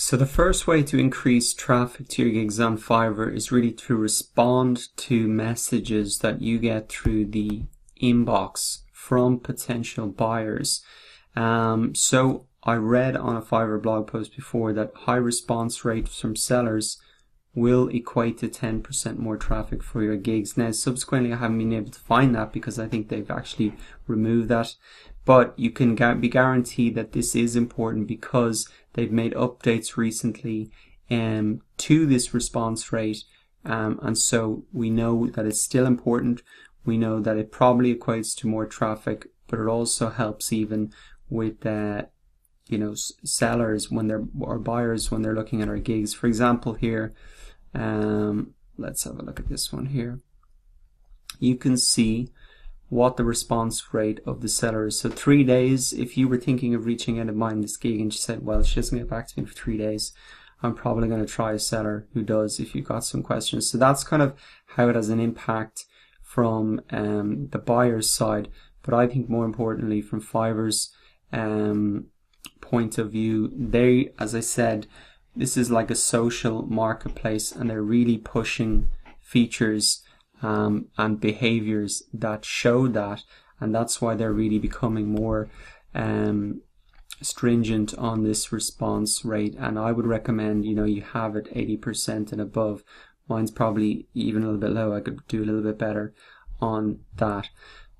So the first way to increase traffic to your gigs on Fiverr is really to respond to messages that you get through the inbox from potential buyers. So I read on a Fiverr blog post before that high response rates from sellers will equate to 10% more traffic for your gigs. Now, subsequently, I haven't been able to find that because I think they've actually removed that. But you can be guaranteed that this is important because they've made updates recently to this response rate. And so we know that it's still important. We know that it probably equates to more traffic, but it also helps even with sellers when they're, or buyers when they're looking at our gigs. For example, here, let's have a look at this one here. You can see what the response rate of the seller is. So 3 days, if you were thinking of reaching out and buying this gig and she said, well, she doesn't get back to me for 3 days, I'm probably going to try a seller who does if you've got some questions. So that's kind of how it has an impact from the buyer's side. But I think more importantly from Fiverr's point of view, they, as I said, this is like a social marketplace and they're really pushing features and behaviors that show that, and that's why they're really becoming more stringent on this response rate. And I would recommend, you have it 80% and above. Mine's probably even a little bit low. I could do a little bit better on that.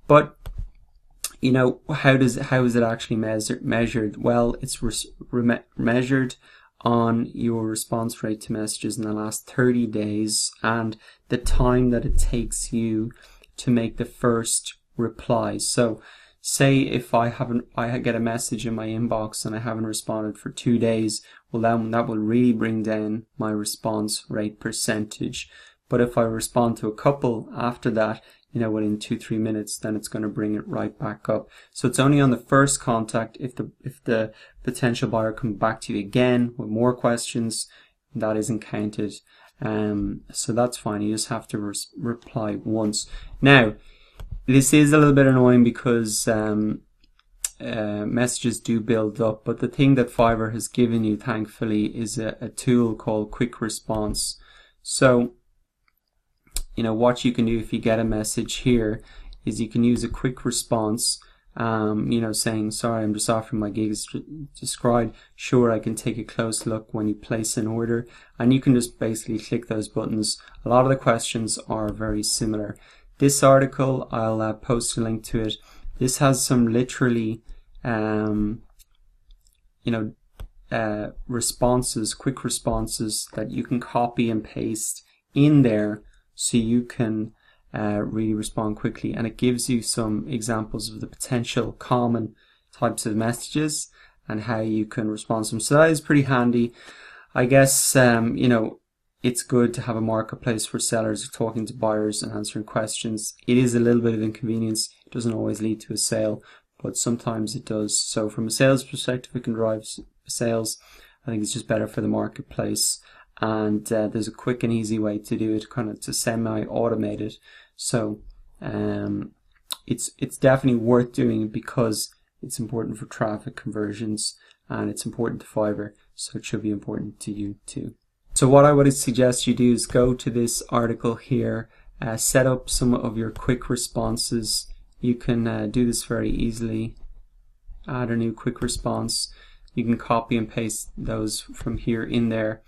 But how is it actually measured? Well, it's measured on your response rate to messages in the last 30 days and the time that it takes you to make the first reply. So say if I get a message in my inbox and I haven't responded for 2 days, well then that will really bring down my response rate percentage. But if I respond to a couple after that, within 2-3 minutes, then it's going to bring it right back up. So it's only on the first contact. If the potential buyer comes back to you again with more questions, that isn't counted. So that's fine. You just have to reply once. Now, this is a little bit annoying because messages do build up. But the thing that Fiverr has given you, thankfully, is a tool called Quick Response. So what you can do if you get a message here is you can use a quick response, saying, sorry, I'm just offering my gigs described. Sure, I can take a close look when you place an order. And you can just basically click those buttons. A lot of the questions are very similar. This article, I'll post a link to it. This has some literally, responses, quick responses that you can copy and paste in there, so you can really respond quickly, and it gives you some examples of the potential common types of messages and how you can respond to them. So that is pretty handy. I guess it's good to have a marketplace for sellers talking to buyers and answering questions. It is a little bit of inconvenience. It doesn't always lead to a sale, but sometimes it does. So from a sales perspective, it can drive sales. I think it's just better for the marketplace. And there's a quick and easy way to do it, kind of to semi-automate it. So it's definitely worth doing because it's important for traffic conversions and it's important to Fiverr, so it should be important to you too. So what I would suggest you do is go to this article here, set up some of your quick responses. You can do this very easily. Add a new quick response. You can copy and paste those from here in there.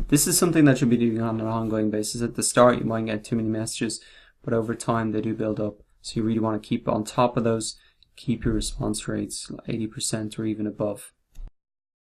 This is something that you'll be doing on an ongoing basis. At the start, you might get too many messages, but over time they do build up. So you really want to keep on top of those, keep your response rates 80% or even above.